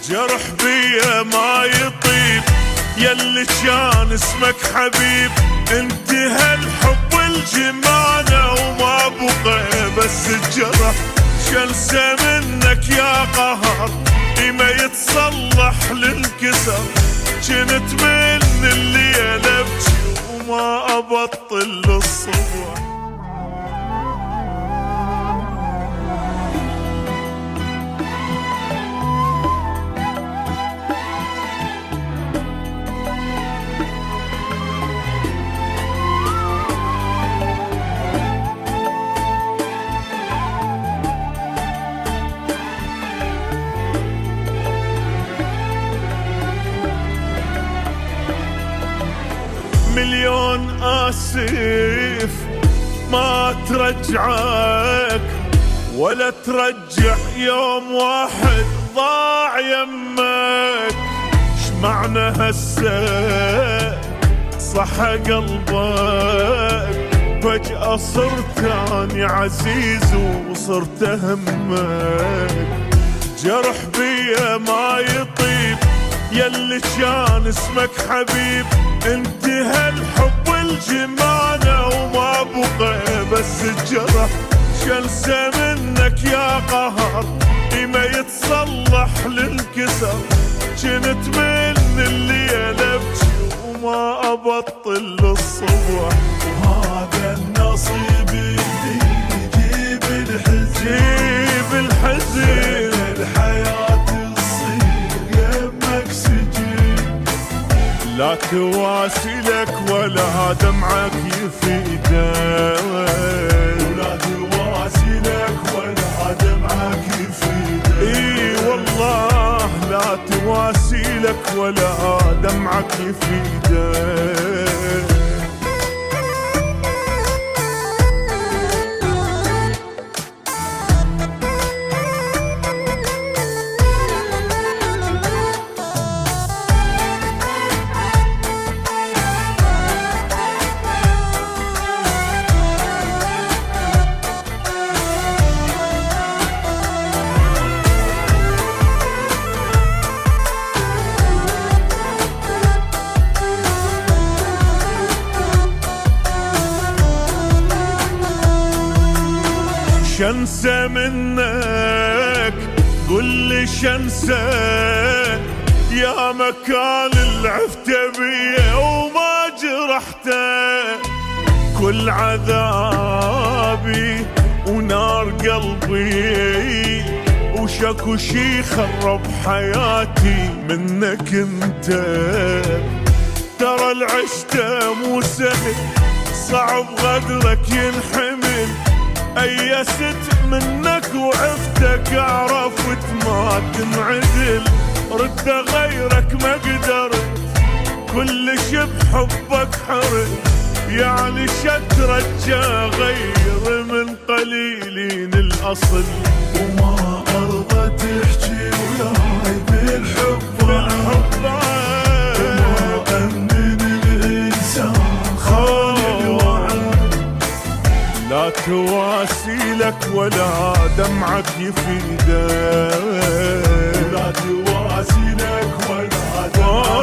جرح بيا ما يطيب يلي كان اسمك حبيب، انتهى الحب الجمانة وما بقى بس الجرح. شنسى منك يا قهر ما يتصلح للكسر، جنت من الليل ابكي وما ابطل للصبح. مليون آسف ما ترجعك ولا ترجع يوم واحد ضاع يمك. شمعنى هسه صحى قلبك فجأة صرت اني عزيز وصرت همك. جرح بيا ما يطيب يلي كان اسمك حبيب، انتهى الحب الجمانة وما بقى بس الجرح. شنسى منك يا قهر ما يتصلح للكسر، جنت من الليل ابكي وما ابطل للصبح. وهذا النصيب اللي يجيب الحزن، جيب الحزن الحياة تصير يمك سجن. لا تواسلك ولا دمعك يفيدك، ولا تواسلك ولا دمعك يفيدك. اي والله لا تواسلك ولا دمعك يفيدك. شنسى منك قل لي شنسى يا مكان اللي عفت بيه وما جرحته. كل عذابي ونار قلبي وشكو شي خرب حياتي منك انت. ترى العشته مو سهل صعب غدرك ينحمل، أيست منك وعفتك عرفت ما تنعدل. رد غيرك ما قدرت كل شي بحبك حرت، يعني شترجى غير من قليلين الأصل. وما أرضى تحكي وياي بالحب وما أمن الإنسان خالي الوعد. لا تواسلك ولا دمعك يفيدك، لا تواسلك ولا دمعك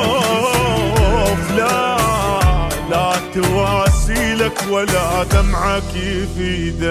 يفيدك. لا تواسلك ولا دمعك يفيدك.